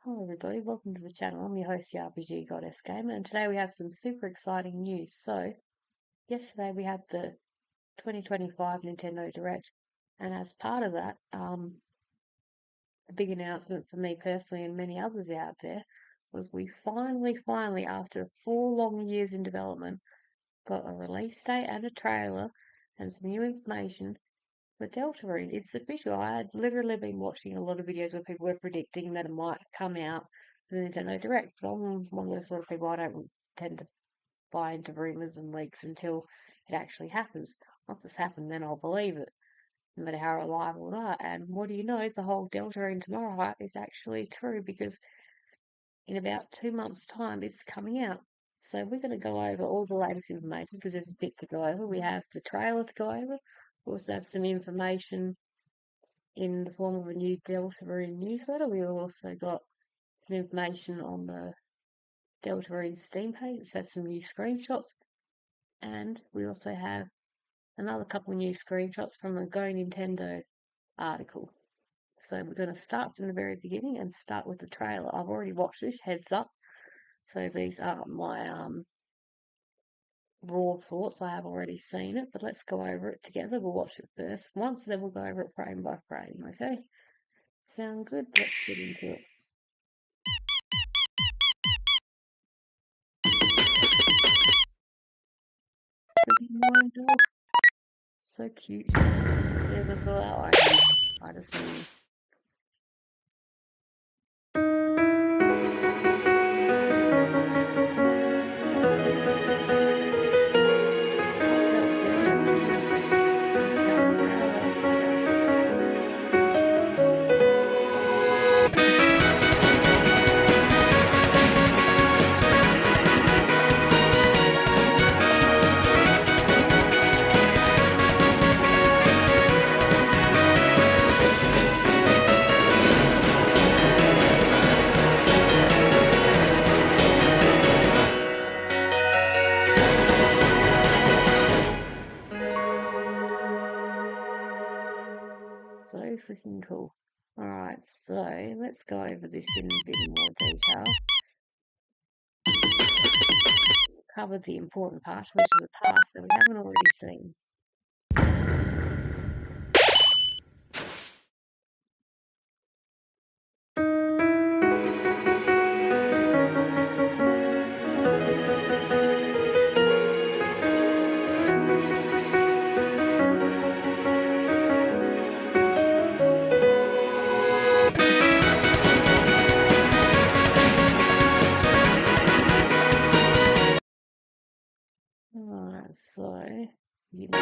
Hello everybody, welcome to the channel. I'm your host, the RPGgoddess Gamer, and today we have some super exciting news. So, yesterday we had the 2025 Nintendo Direct, and as part of that, a big announcement for me personally and many others out there was we finally, after 4 long years in development, got a release date and a trailer and some new information for Deltarune. It's official. I had literally been watching a lot of videos where people were predicting that it might come out for the Nintendo Direct, but I'm one of those sort of people. I don't tend to buy into rumors and leaks until it actually happens. Once it's happened, then I'll believe it, no matter how reliable it are. And what do you know? The whole Deltarune tomorrow hype is actually true because in about 2 months' time, it's coming out. So we're going to go over all the latest information because there's a bit to go over. We have the trailer to go over. We also have some information in the form of a new Deltarune newsletter. We've also got some information on the Deltarune Steam page, which has some new screenshots. And we also have another couple of new screenshots from a GoNintendo article. So we're going to start from the very beginning and start with the trailer. I've already watched this, heads up. So these are my raw thoughts. I have already seen it, but let's go over it together. We'll watch it first once, then we'll go over it frame by frame, okay? Sound good? Let's get into it. Pretty dog. So cute. As soon as I saw that, I just knew. So freaking cool. Alright, so let's go over this in a bit more detail. Cover the important part, which is the parts that we haven't already seen. Alright, so you know.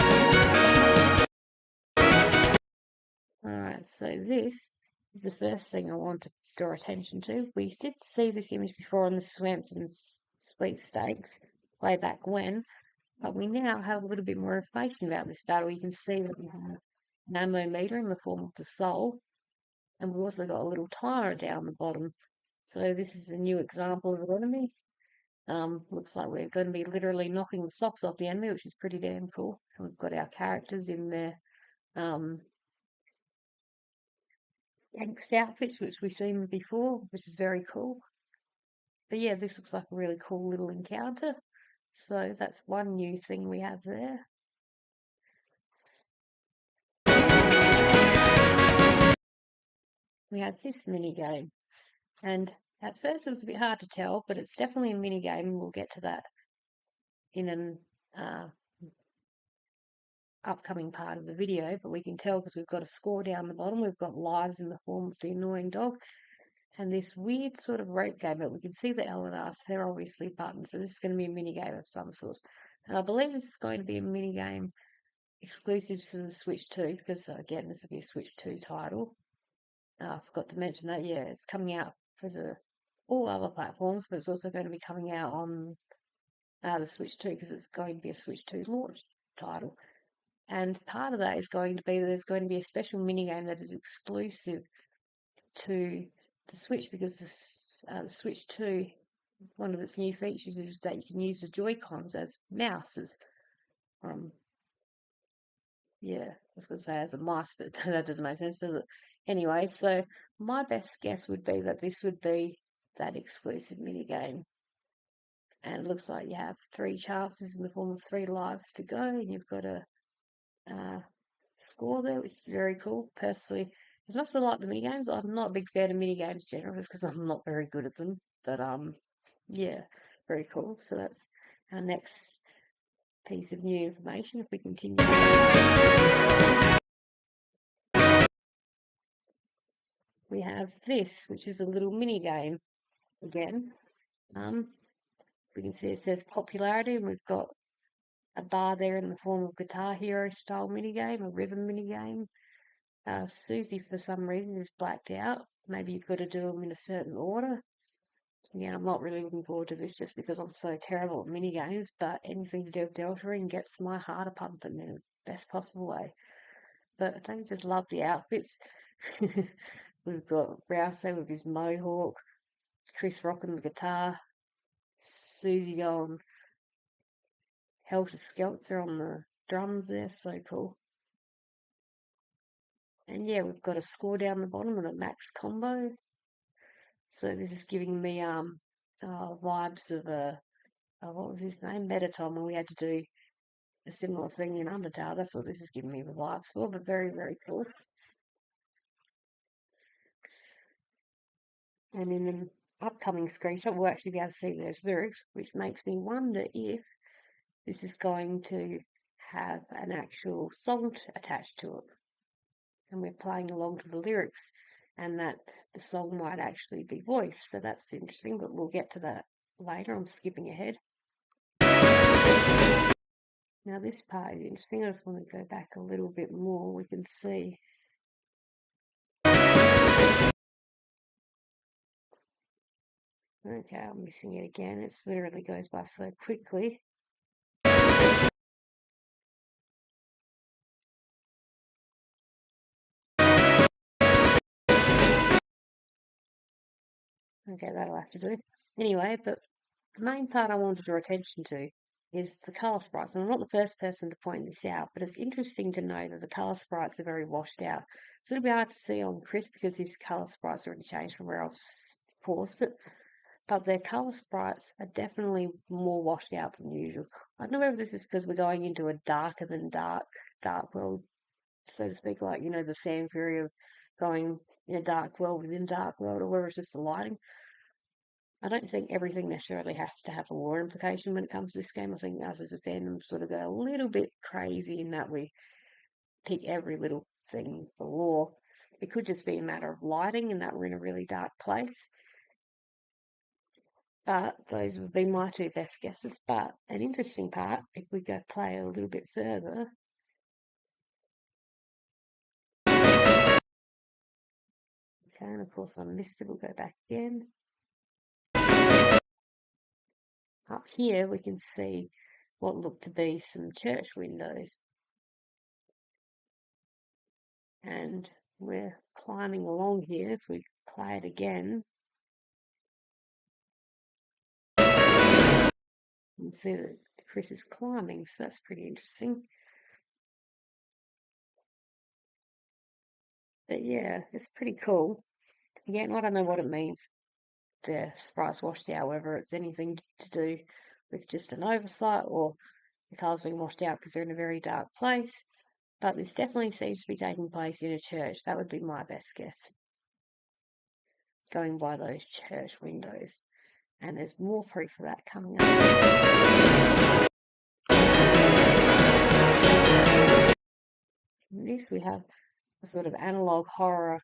Alright, so this is the first thing I want to draw attention to. We did see this image before on the Swampton sweepstakes way back when, but we now have a little bit more information about this battle. You can see that we have an ammo meter in the form of the soul, and we've also got a little timer down the bottom. So this is a new example of an enemy. Looks like we're going to be literally knocking the socks off the enemy, which is pretty damn cool. And we've got our characters in their angst outfits, which we've seen before, which is very cool. But yeah, this looks like a really cool little encounter. So that's one new thing we have there. We have this mini game, and at first it was a bit hard to tell, but it's definitely a mini game, and we'll get to that in an upcoming part of the video. But we can tell because we've got a score down the bottom. We've got lives in the form of the annoying dog, and this weird sort of rope game. But we can see the L and R, so they're obviously buttons. So this is going to be a mini game of some sort. And I believe this is going to be a mini game exclusive to the Switch 2, because again, this will be a Switch 2 title. I forgot to mention that, yeah, it's coming out for all other platforms, but it's also going to be coming out on the Switch 2 because it's going to be a Switch 2 launch title. And part of that is going to be there's going to be a special minigame that is exclusive to the Switch, because the Switch 2, one of its new features is that you can use the Joy-Cons as mouses. Yeah, I was going to say as a mouse, but that doesn't make sense, does it? Anyway, so my best guess would be that this would be that exclusive minigame. And it looks like you have 3 chances in the form of 3 lives to go, and you've got a score there, which is very cool. Personally, as much as I like the minigames, I'm not a big fan of minigames generally because I'm not very good at them. But yeah, very cool. So that's our next piece of new information. If we continue, we have this, which is a little mini game again. We can see it says popularity, and we've got a bar there in the form of Guitar Hero style minigame, a rhythm minigame. Susie, for some reason, is blacked out. Maybe you've got to do them in a certain order. Yeah, I'm not really looking forward to this just because I'm so terrible at minigames, but anything to do with Deltarune gets my heart a pumping in the best possible way. But I don't just love the outfits. We've got Rouse with his mohawk, Chris rocking the guitar, Susie going helter skelter on the drums there, so cool. And yeah, we've got a score down the bottom and a max combo. So this is giving me vibes of what was his name? Metatom, when we had to do a similar thing in Undertale. That's what this is giving me the vibes for, but very, very cool. And in an upcoming screenshot, we'll actually be able to see those lyrics, which makes me wonder if this is going to have an actual song attached to it. And we're playing along to the lyrics, and that the song might actually be voiced. So that's interesting, but we'll get to that later. I'm skipping ahead. Now this part is interesting. I just want to go back a little bit more. We can see okay, I'm missing it again. It literally goes by so quickly. Okay, that'll have to do. Anyway, but the main part I want to draw attention to is the colour sprites. And I'm not the first person to point this out, but it's interesting to know that the colour sprites are very washed out. It's a little bit hard to see on Chris because his colour sprites are already changed from where I've paused it. But their colour sprites are definitely more washed out than usual. I don't know whether this is because we're going into a darker than dark world, so to speak, like, you know, the fan theory of going in a dark world within dark world, or whether it's just the lighting. I don't think everything necessarily has to have a lore implication when it comes to this game. I think us as a fandom sort of go a little bit crazy in that we pick every little thing for lore. It could just be a matter of lighting and that we're in a really dark place. But those would be my 2 best guesses. But an interesting part, if we go play a little bit further, okay, and of course I missed it, we'll go back again. Up here we can see what look to be some church windows. And we're climbing along here. If we play it again, you can see that Chris is climbing, so that's pretty interesting. But yeah, it's pretty cool. Again, I don't know what it means. The sprites washed out, whether it's anything to do with just an oversight or the colours being washed out because they're in a very dark place. But this definitely seems to be taking place in a church. That would be my best guess, going by those church windows. And there's more proof of that coming up. In this we have a sort of analog horror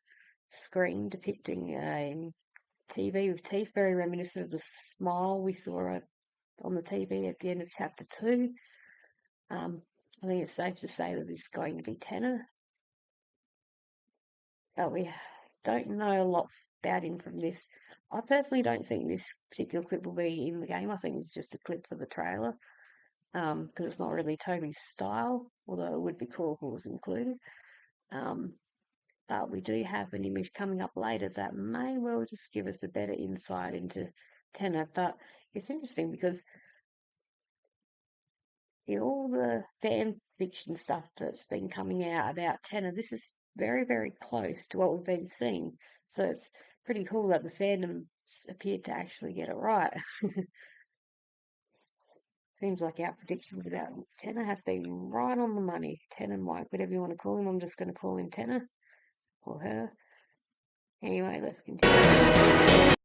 screen depicting a TV with teeth, very reminiscent of the smile we saw on the TV at the end of chapter 2. I think it's safe to say that this is going to be tenor, but we don't know a lot about him from this. I personally don't think this particular clip will be in the game. I think it's just a clip for the trailer, because it's not really Toby's style, although it would be cool if it was included. But we do have an image coming up later that may well just give us a better insight into tenor. But it's interesting because in all the fan fiction stuff that's been coming out about tenor, this is very, very close to what we've been seeing. So it's pretty cool that the fandom appeared to actually get it right. Seems like our predictions about Tenor have been right on the money. Tenor, Mike, whatever you want to call him, I'm just going to call him Tenor or her. Anyway, let's continue.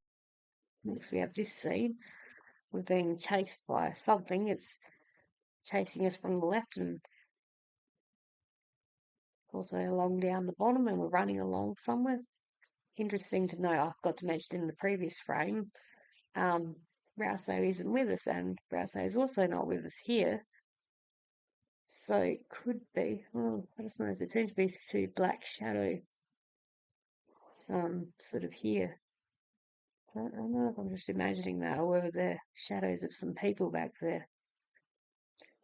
Next, we have this scene. We're being chased by something. It's chasing us from the left and also along down the bottom, and we're running along somewhere. Interesting to know, I forgot to mention in the previous frame, Rouse isn't with us, and Rouse is also not with us here. So it could be, I just noticed it seems to be two black shadow, sort of here. I don't know if I'm just imagining that, or whether they're shadows of some people back there.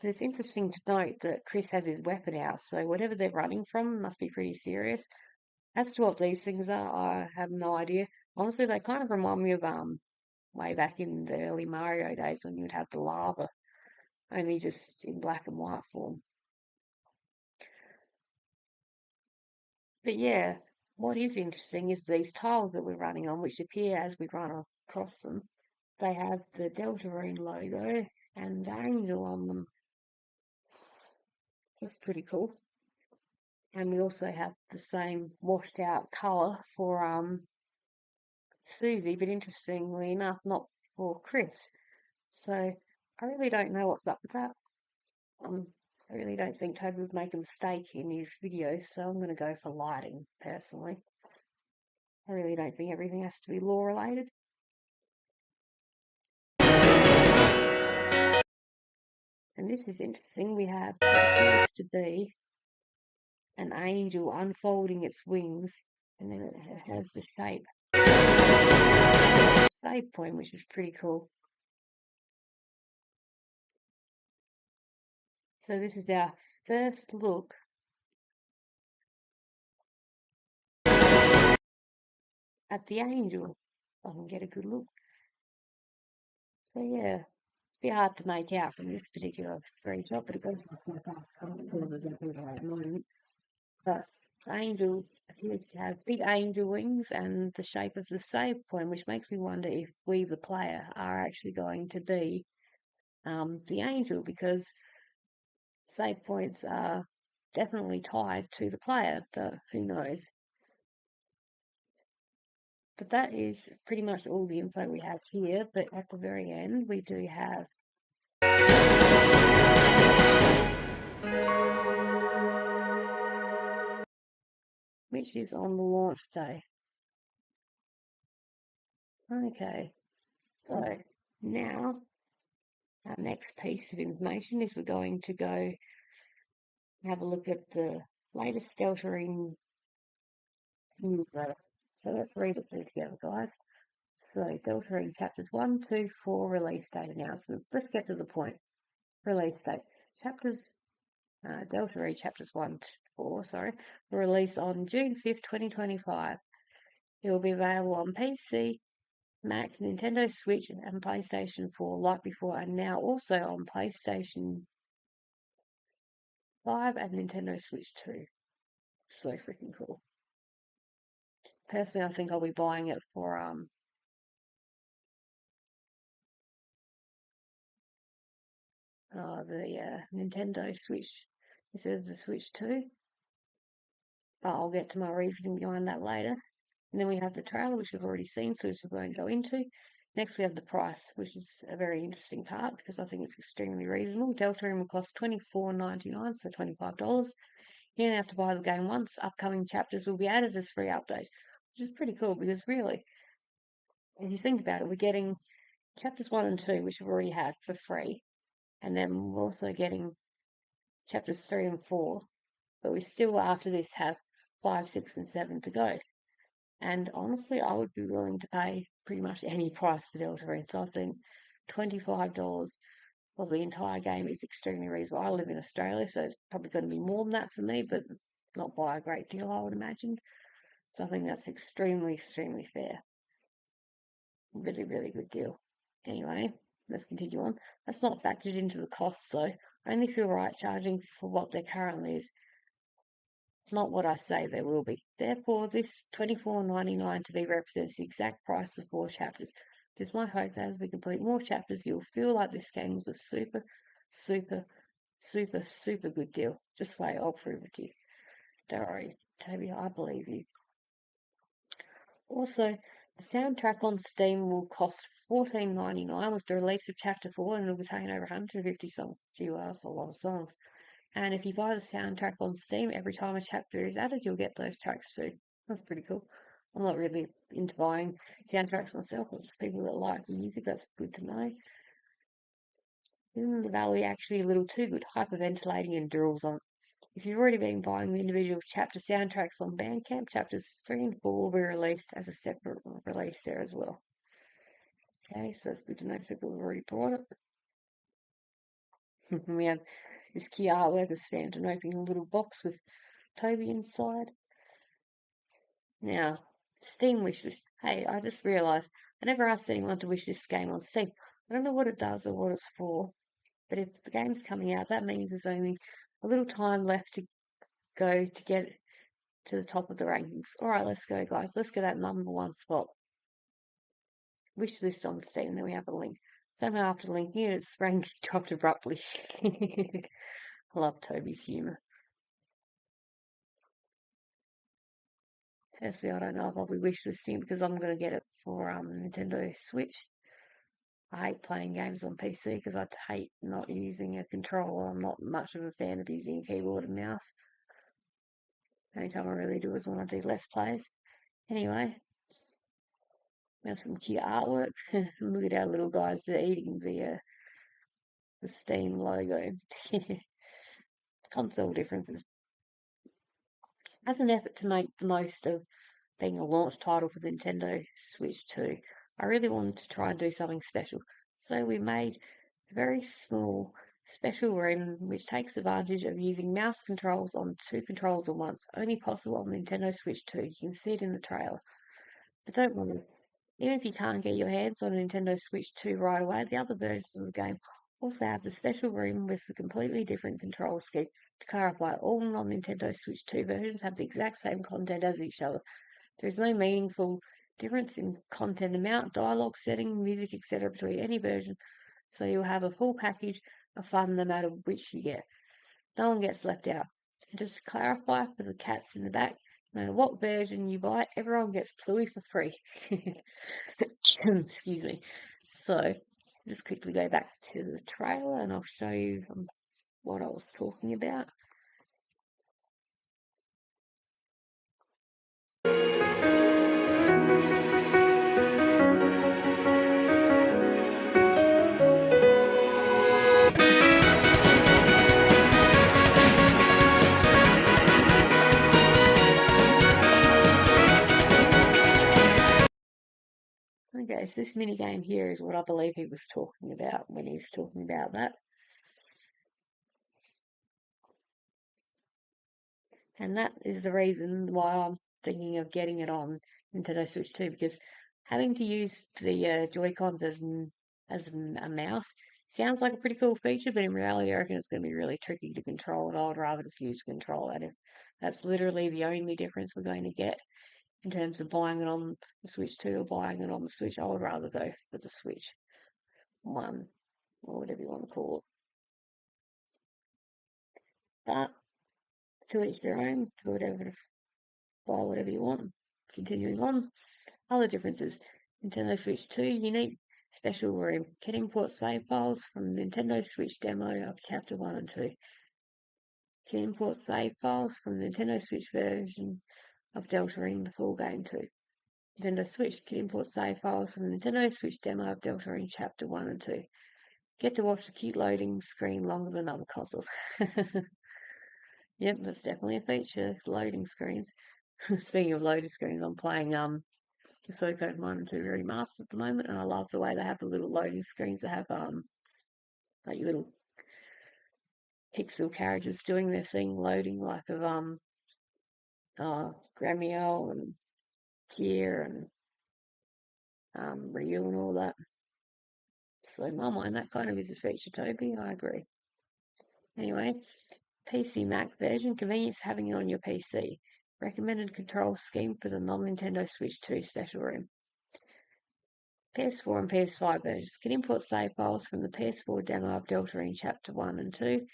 But it's interesting to note that Chris has his weapon out, so whatever they're running from must be pretty serious. As to what these things are, I have no idea. Honestly, they kind of remind me of way back in the early Mario days when you would have the lava, only just in black and white form. But yeah, what is interesting is these tiles that we're running on, which appear as we run across them. They have the Deltarune logo and the angel on them. That's pretty cool. And we also have the same washed out colour for Susie, but interestingly enough, not for Chris. So I really don't know what's up with that. I really don't think Toby would make a mistake in his videos, so I'm going to go for lighting, personally. I really don't think everything has to be law related. And this is interesting. We have what appears to be an angel unfolding its wings, and then it has the shape save point, which is pretty cool. So this is our first look at the angel. I can get a good look. So yeah, it's a bit hard to make out from this particular screenshot, but it goes quite fast. I can't pause it at the moment. But the angel appears to have big angel wings and the shape of the save point, which makes me wonder if we, the player, are actually going to be the angel, because save points are definitely tied to the player, but who knows. But that is pretty much all the info we have here. But at the very end, we do have which is on the launch day. Okay, so now our next piece of information is we're going to go have a look at the latest Deltarune Newsletter. So let's read it through together, guys. So Deltarune chapters 1, 2, 4 release date announcements. Let's get to the point. Release date. Deltarune chapters 1 to 4, were released on June 5th, 2025. It will be available on PC, Mac, Nintendo Switch, and PlayStation 4 like before, and now also on PlayStation 5 and Nintendo Switch 2. So freaking cool. Personally, I think I'll be buying it for the Nintendo Switch instead of the Switch 2. But I'll get to my reasoning behind that later. And then we have the trailer, which we've already seen, so which we won't go into. Next, we have the price, which is a very interesting part because I think it's extremely reasonable. Deltarune will cost $24.99, so $25. You don't have to buy the game once. Upcoming chapters will be added as free updates, which is pretty cool because really, if you think about it, we're getting chapters 1 and 2, which we've already had for free, and then we're also getting chapters 3 and 4, but we still, after this, have 5, 6, and 7 to go. And honestly, I would be willing to pay pretty much any price for Deltarune. So I think $25 for the entire game is extremely reasonable. I live in Australia, so it's probably going to be more than that for me, but not by a great deal, I would imagine. So I think that's extremely, extremely fair. Really, really good deal. Anyway, let's continue on. That's not factored into the cost, though. I only feel right charging for what there currently is. It's not what I say there will be. Therefore, this $24.99 to be represents the exact price of 4 chapters. It is my hope that as we complete more chapters, you'll feel like this game was a super, super, super, super good deal. Just wait, I'll prove it to you. Don't worry, Toby, I believe you. Also, the soundtrack on Steam will cost $14.99 with the release of Chapter 4, and it'll contain over 150 songs. Gee, wow, that's a lot of songs. And if you buy the soundtrack on Steam, every time a chapter is added, you'll get those tracks too. That's pretty cool. I'm not really into buying soundtracks myself, but for people that like music, that's good to know. Isn't the value actually a little too good? Hyperventilating and drools on. If you've already been buying the individual chapter soundtracks on Bandcamp, chapters 3 and 4 will be released as a separate release there as well. Okay, so that's good to know people have already bought it. We have this key artwork of Spamton opening a little box with Toby inside. Now, Steam wishlist. Hey, I just realised I never asked anyone to wish this game on Steam. I don't know what it does or what it's for, but if the game's coming out, that means there's only a little time left to go to get to the top of the rankings. Alright, let's go, guys. Let's get that #1 spot. Wish list on Steam, then we have a link. Somehow after linking it, its ranking dropped abruptly. I love Toby's humour. Personally, I don't know if I'll be wishlisting because I'm going to get it for Nintendo Switch. I hate playing games on PC because I hate not using a controller. I'm not much of a fan of using a keyboard and mouse. The only time I really do is when I do Let's Plays. Anyway, we have some cute artwork. Look at our little guys, they're eating the Steam logo. Console differences. As an effort to make the most of being a launch title for the Nintendo Switch 2, I really wanted to try and do something special. So we made a very small special room which takes advantage of using mouse controls on 2 controls at once, only possible on the Nintendo Switch 2. You can see it in the trailer. But don't worry, even if you can't get your hands on a Nintendo Switch 2 right away, the other versions of the game also have the special room with a completely different control scheme. To clarify, all non-Nintendo Switch 2 versions have the exact same content as each other. There is no meaningful difference in content amount, dialogue setting, music, etc. between any version, so you'll have a full package of fun no matter which you get. No one gets left out. And just to clarify for the cats in the back, no matter what version you buy, everyone gets Bluey for free. Excuse me. So, just quickly go back to the trailer and I'll show you what I was talking about. Okay, so this mini game here is what I believe he was talking about when he was talking about that. And that is the reason why I'm thinking of getting it on Nintendo Switch 2, because having to use the Joy-Cons as a mouse sounds like a pretty cool feature, but in reality I reckon it's going to be really tricky to control, and I would rather just use control. And if that's literally the only difference we're going to get in terms of buying it on the Switch 2 or buying it on the Switch, I would rather go for the Switch 1, or whatever you want to call it. But to each their own, to whatever, buy whatever you want. Continuing on, other differences. Nintendo Switch 2 unique special room. Can import save files from Nintendo Switch demo of Chapter 1 and 2. Can import save files from Nintendo Switch version of Deltarune, the full game too. Nintendo Switch can import save files from the Nintendo Switch demo of Deltarune Chapter 1 and 2. Get to watch the cute loading screen longer than other consoles. Yep, that's definitely a feature, loading screens. Speaking of loading screens, I'm playing Suikoden 1 and 2 remastered at the moment, and I love the way they have the little loading screens that have like little pixel characters doing their thing, loading like of Gramiel and Kier and Ryu and all that. So in my mind that kind of is a feature, Toby, I agree. Anyway, PC Mac version, convenience having it on your PC. Recommended control scheme for the non-Nintendo Switch 2 special room. PS4 and PS5 versions can import save files from the PS4 demo of Deltarune Chapter 1 and 2.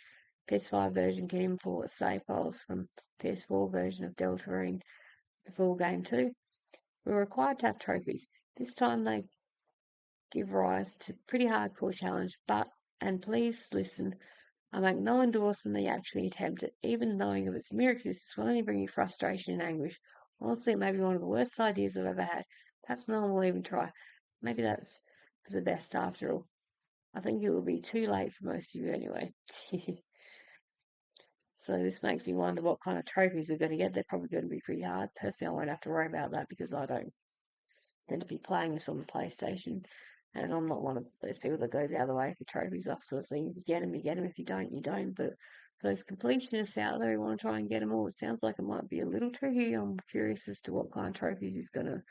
PS5 version can import save files from PS4 version of Deltarune, the full game too. We're required to have trophies. This time they give rise to pretty hardcore challenge, and please listen, I make no endorsement that you actually attempt it. Even knowing of its mere existence will only bring you frustration and anguish. Honestly, it may be one of the worst ideas I've ever had. Perhaps no one will even try. Maybe that's for the best after all. I think it will be too late for most of you anyway. So this makes me wonder what kind of trophies we're going to get. They're probably going to be pretty hard. Personally, I won't have to worry about that because I don't tend to be playing this on the PlayStation. And I'm not one of those people that goes out of the way for trophies off sort of thing. If you get them, you get them. If you don't, you don't. But for those completionists out there who want to try and get them all, it sounds like it might be a little tricky. I'm curious as to what kind of trophies he's going to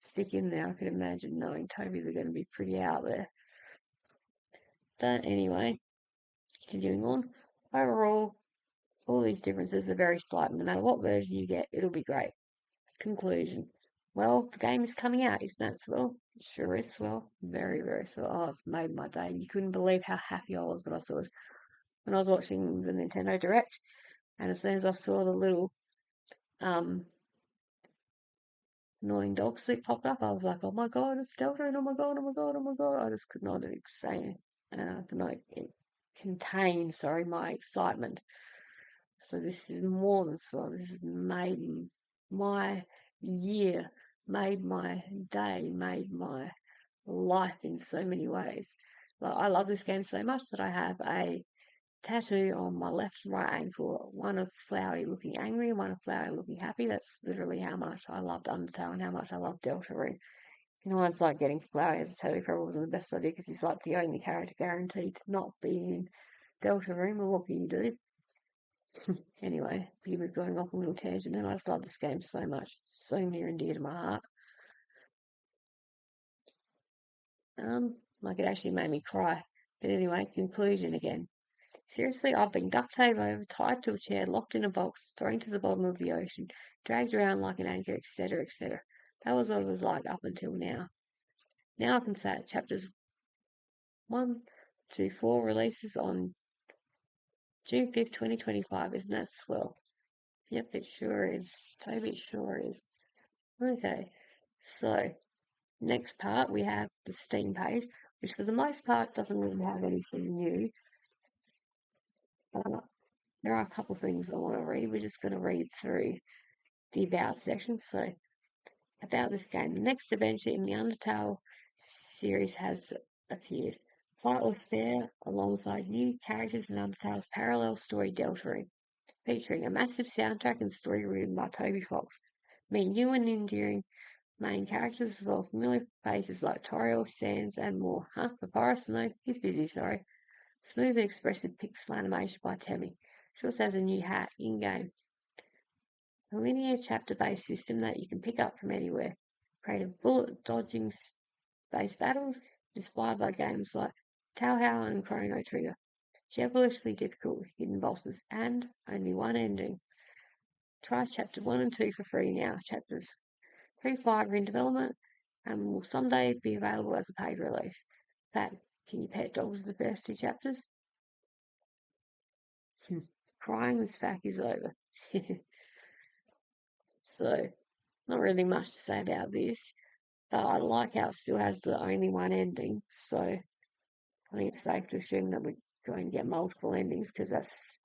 stick in there. I can imagine knowing Toby they're going to be pretty out there. But anyway, continuing on. Overall, all these differences are very slight. No matter what version you get, it'll be great. Conclusion. Well, the game is coming out, isn't that swell? It sure is swell. Very, very swell. Oh, it's made my day. You couldn't believe how happy I was when I saw this. When I was watching the Nintendo Direct, and as soon as I saw the little annoying dog sleep popped up, I was like, oh my god, it's Deltarune, oh my god, oh my god, oh my god. I just could not contain, my excitement. So this is more than swell. This has made my year, made my day, made my life in so many ways. Like, I love this game so much that I have a tattoo on my left and right ankle, one of Flowey looking angry and one of Flowey looking happy. That's literally how much I loved Undertale and how much I love Deltarune. You know, it's like getting Flowey as a tattoo probably wasn't the best idea because he's like the only character guaranteed to not be in Deltarune. Well, what can you do? Anyway, we were going off a little tangent, and I just love this game so much. It's so near and dear to my heart. Like it actually made me cry. But anyway, conclusion again. Seriously, I've been duct taped over, tied to a chair, locked in a box, thrown to the bottom of the ocean, dragged around like an anchor, etc., etc. That was what it was like up until now. Now I can say chapters 1 to 4 releases on June 5th, 2025. Isn't that swell? Yep, it sure is. Toby, it sure is. Okay, so next part we have the Steam page, which for the most part doesn't really have anything new. There are a couple of things I want to read. We're just going to read through the About section. So, about this game. The next adventure in the Undertale series has appeared. Fight or Fair alongside new characters in Undertale's parallel story Deltarune, featuring a massive soundtrack and story written by Toby Fox. Meet new and endearing main characters as well as familiar faces like Toriel, Sans, and more. Papyrus? No, he's busy, sorry. Smooth and expressive pixel animation by Temmie. She also has a new hat in-game. A linear chapter-based system that you can pick up from anywhere. Creative bullet-dodging space battles inspired by games like Tauhau and Chrono Trigger. Devilishly difficult hidden bosses and only one ending. Try chapter 1 and 2 for free now. Chapters 3-5 are in development and will someday be available as a paid release. In fact, can you pet dogs in the first 2 chapters? Crying this fact is over. So, not really much to say about this, but I like how it still has the only one ending, so I think it's safe to assume that we're going to get multiple endings because that's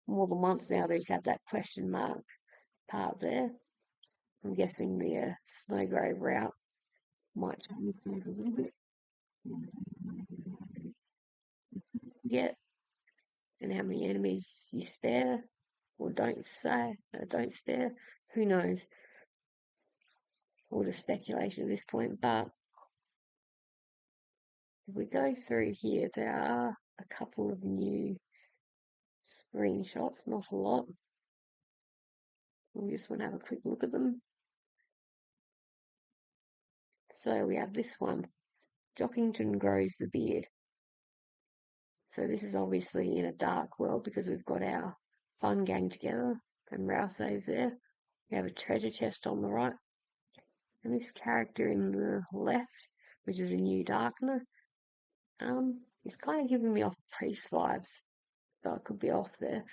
more than once now that he's had that question mark part there. I'm guessing the Snowgrave route might change things a little bit. Yeah, and how many enemies you spare or don't spare, who knows? All the speculation at this point, but if we go through here, there are a couple of new screenshots, not a lot. We just want to have a quick look at them. So we have this one. Jockington grows the beard. So this is obviously in a dark world because we've got our fun gang together and Rouse's there. We have a treasure chest on the right. And this character in the left, which is a new darkener, is kind of giving me off priest vibes. But I could be off there.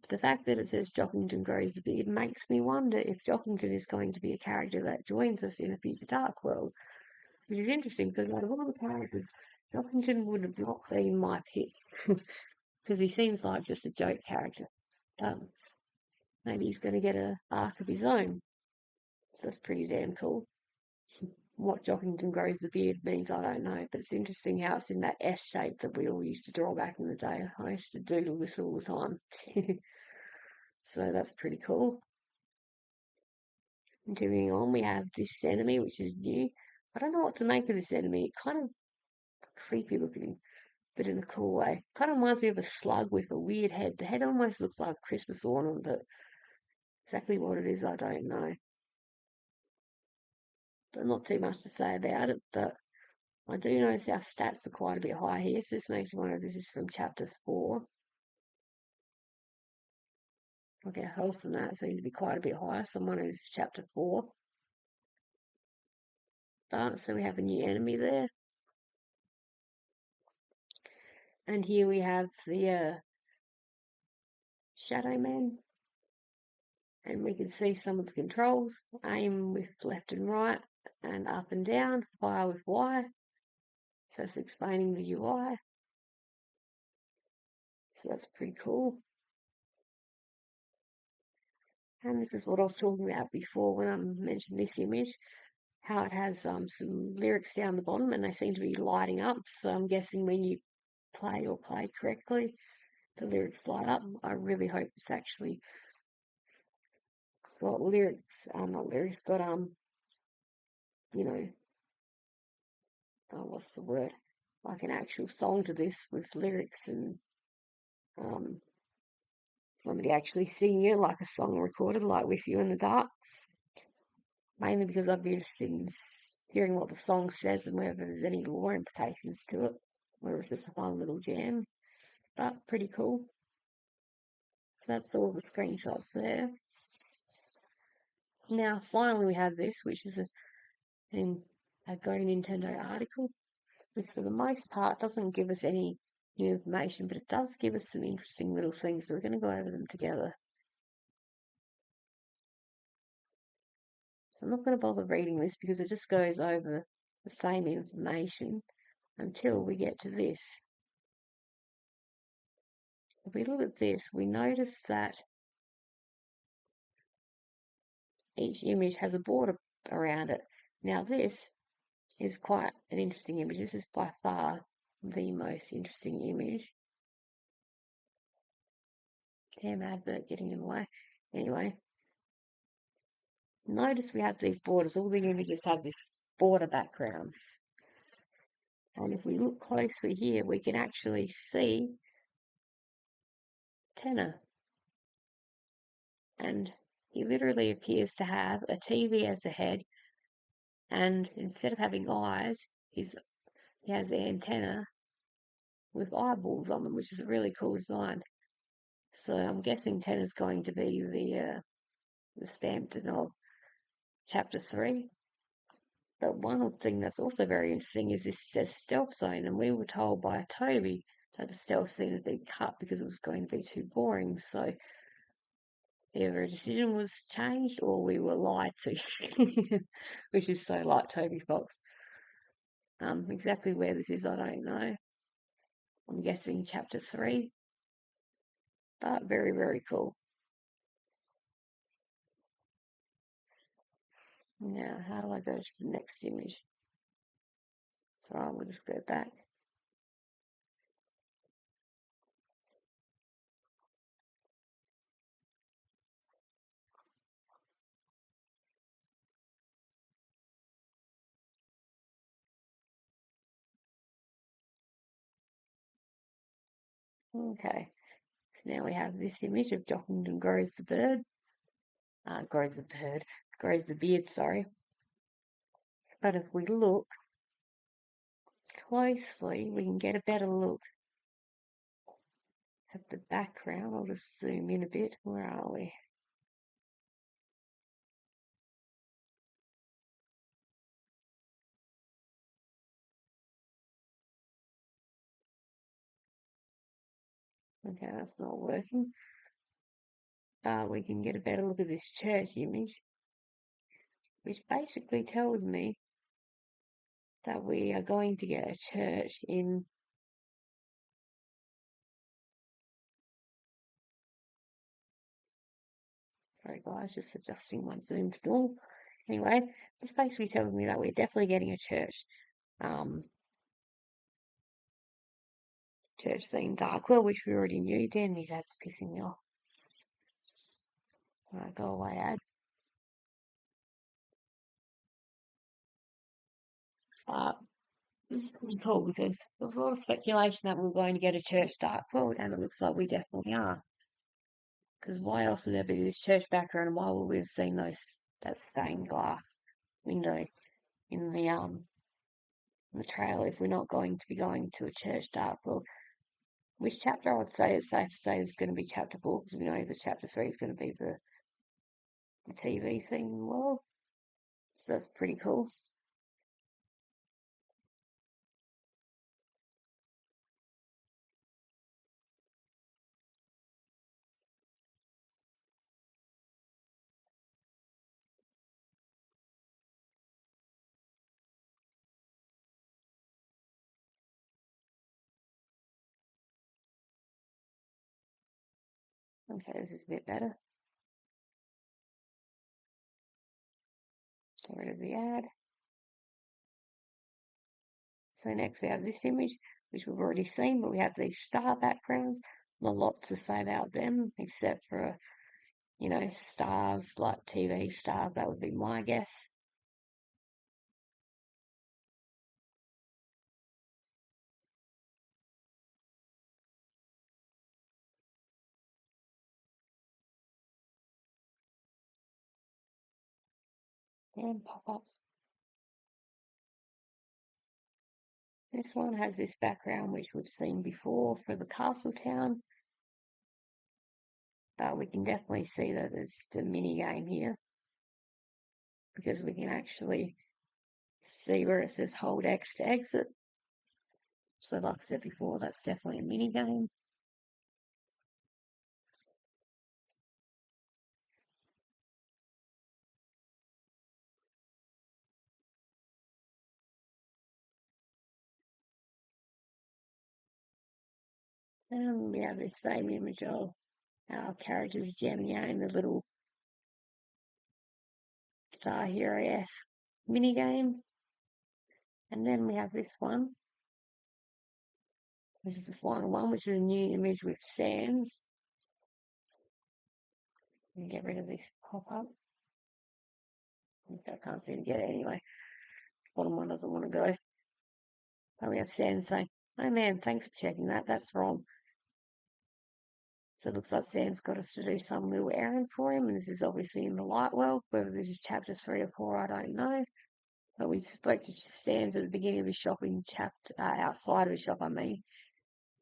But the fact that it says Jockington grows the beard makes me wonder if Jockington is going to be a character that joins us in a future Dark World, which is interesting because out of all the characters, Jockington would have not been my pick because he seems like just a joke character. Maybe he's going to get a arc of his own. So that's pretty damn cool. What Jockington grows the beard means, I don't know, but it's interesting how it's in that S shape that we all used to draw back in the day. I used to doodle this all the time. So that's pretty cool. Continuing on, we have this enemy, which is new. I don't know what to make of this enemy. Kind of creepy looking, but in a cool way. Kind of reminds me of a slug with a weird head. The head almost looks like a Christmas ornament, but exactly what it is, I don't know. But not too much to say about it, but I do notice our stats are quite a bit high here, so this makes me wonder if this is from chapter 4. Like our health and that seem to be quite a bit higher, so I'm wondering if this is chapter 4. But, so we have a new enemy there. And here we have the Shadow Man. And we can see some of the controls. Aim with left and right, and up and down. Fire with Y. So it's explaining the UI. So that's pretty cool. And this is what I was talking about before when I mentioned this image. How it has some lyrics down the bottom and they seem to be lighting up. So I'm guessing when you play correctly, the lyrics light up. I really hope it's actually got lyrics, not lyrics, but you know, what's the word? Like an actual song to this with lyrics and somebody actually singing it like a song recorded, like With You in the Dark. Mainly because I'd be interested in hearing what the song says and whether there's any lore implications to it, or if it's a fun little jam. But pretty cool. So that's all the screenshots there. Now, finally, we have this, which is a GoNintendo article, which for the most part doesn't give us any new information, but it does give us some interesting little things, so we're going to go over them together. So I'm not going to bother reading this because it just goes over the same information until we get to this. If we look at this, we notice that each image has a border around it. Now this is quite an interesting image. This is by far the most interesting image. Damn advert getting in the way. Anyway, notice we have these borders. All the images have this border background. And if we look closely here, we can actually see Tenor. And he literally appears to have a TV as a head. And instead of having eyes, he has an antenna with eyeballs on them, which is a really cool design. So I'm guessing Tenor's going to be the Spamton of chapter 3. But one thing that's also very interesting is this says stealth zone, and we were told by Toby that the stealth scene had been cut because it was going to be too boring. So either a decision was changed or we were lied to, which is so like Toby Fox. Exactly where this is, I don't know. I'm guessing chapter 3, but very, very cool. Now, how do I go to the next image? So I will just go back. Okay, so now we have this image of Jockington grows the bird. Grows the beard, sorry. But if we look closely, we can get a better look At the background, I'll just zoom in a bit. Where are we? Okay, that's not working. We can get a better look at this church image, which basically tells me that we are going to get a church in. Sorry guys, just adjusting my zoom to normal. Anyway, this basically tells me that we're definitely getting a church. Church theme Darkwell, which we already knew. Damn, these ads pissing me off. Alright, go away ad. This is pretty cool because there was a lot of speculation that we were going to get a church Darkwell, and it looks like we definitely are. Because why else would there be this church background, and why would we have seen that stained glass window in the trailer if we're not going to be going to a church Darkwell? Which chapter I would say it's safe to say is going to be chapter 4, because we know that chapter 3 is going to be the TV theme world. So that's pretty cool. Okay, this is a bit better. Get rid of the ad. So next we have this image, which we've already seen, but we have these star backgrounds. Not a lot to say about them, except for, stars, like TV stars, that would be my guess. And pop-ups. This one has this background, which we've seen before for the castle town. But we can definitely see that there's a mini game here, because we can actually see where it says hold X to exit. So like I said before, that's definitely a mini game. And we have this same image of our characters jamming out in the little Star Hero-esque mini game. And then we have this one. This is the final one, which is a new image with sands. And get rid of this pop-up. I can't seem to get it anyway. Bottom one doesn't want to go. But we have sands saying, "Oh man, thanks for checking that. That's wrong." So it looks like Sam's got us to do some little errand for him, and this is obviously in the light world. Whether this is chapter 3 or 4, I don't know. But we spoke to Sam's at the beginning of his shop in outside of his shop,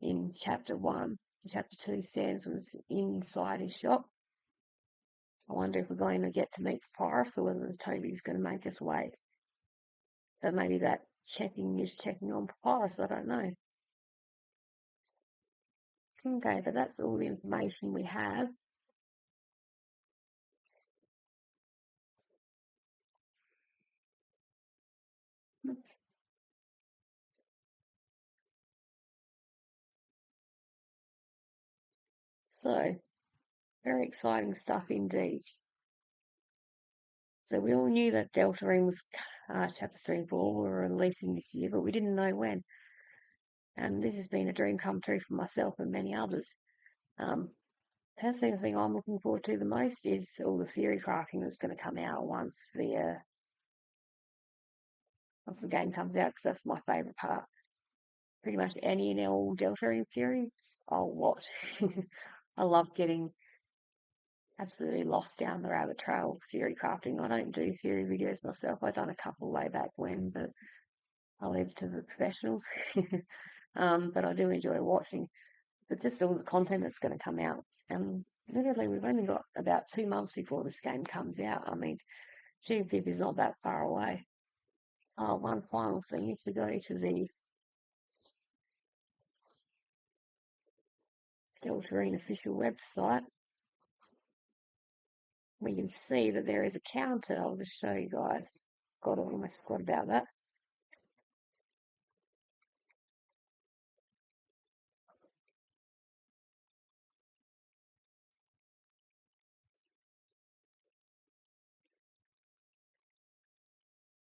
in chapter 1. In chapter 2, Sam's was inside his shop. I wonder if we're going to get to meet Papyrus, or whether Toby's going to make us wait. But maybe that checking is checking on Papyrus, I don't know. Okay, but that's all the information we have. So, very exciting stuff indeed. So we all knew that Deltarune was chapter 3 and 4 were releasing this year, but we didn't know when. And this has been a dream come true for myself and many others. Personally, the thing I'm looking forward to the most is all the theory crafting that's going to come out once the game comes out, because that's my favourite part. Pretty much any and all Deltarune theories, I'll watch. I love getting absolutely lost down the rabbit trail of theory crafting. I don't do theory videos myself. I've done a couple way back when, but I'll leave it to the professionals. But I do enjoy watching. but just all the content that's going to come out. And literally, we've only got about 2 months before this game comes out. I mean, GVIV is not that far away. Oh, one final thing, if we go to the Deltarune official website, we can see that there is a counter. I'll just show you guys. God, I almost forgot about that.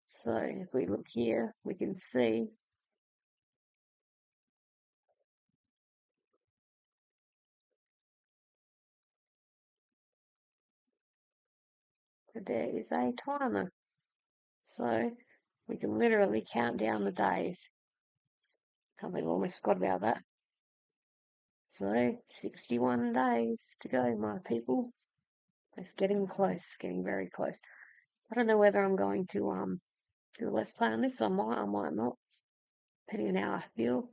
So if we look here, we can see that there is a timer. So we can literally count down the days. Can't believe I almost forgot about that. So 61 days to go, my people. It's getting close, it's getting very close. I don't know whether I'm going to do a let's play on this. I might not, depending on how I feel.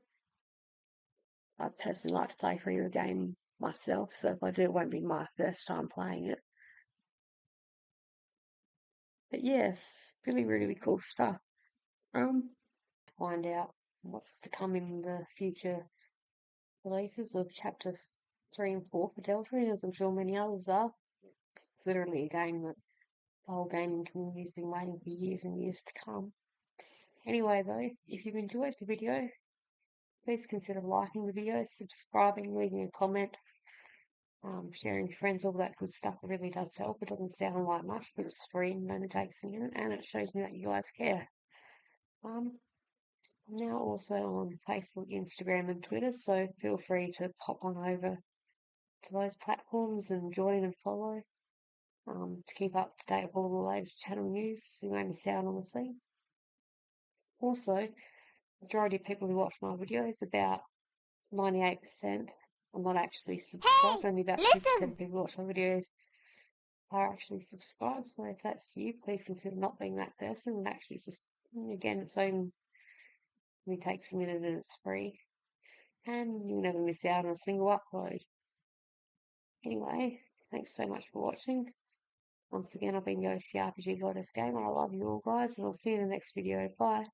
I personally like to play through the game myself, so if I do, it won't be my first time playing it. But yes, really, really cool stuff. Find out what's to come in the future releases of chapter 3 and 4 for Deltrune, as I'm sure many others are. It's literally a game that the whole gaming community's been waiting for years and years to come. Anyway, though, if you've enjoyed the video, please consider liking the video, subscribing, leaving a comment, sharing with friends, all that good stuff. It really does help. It doesn't sound like much, but it's free and only takes a minute, and it shows me that you guys care. I'm now also on Facebook, Instagram, and Twitter, so feel free to pop on over to those platforms and join and follow to keep up to date with all the latest channel news, so you won't miss out on the thing. Also, majority of people who watch my videos, about 98%, are not actually subscribed. Only about 2% of people who watch my videos are actually subscribed. So if that's you, please consider not being that person and actually just, again, it's only takes a minute and it's free. And you'll never miss out on a single upload. Anyway, thanks so much for watching. Once again, I've been GoNintendo Gamer. I love you all, guys, and I'll see you in the next video. Bye.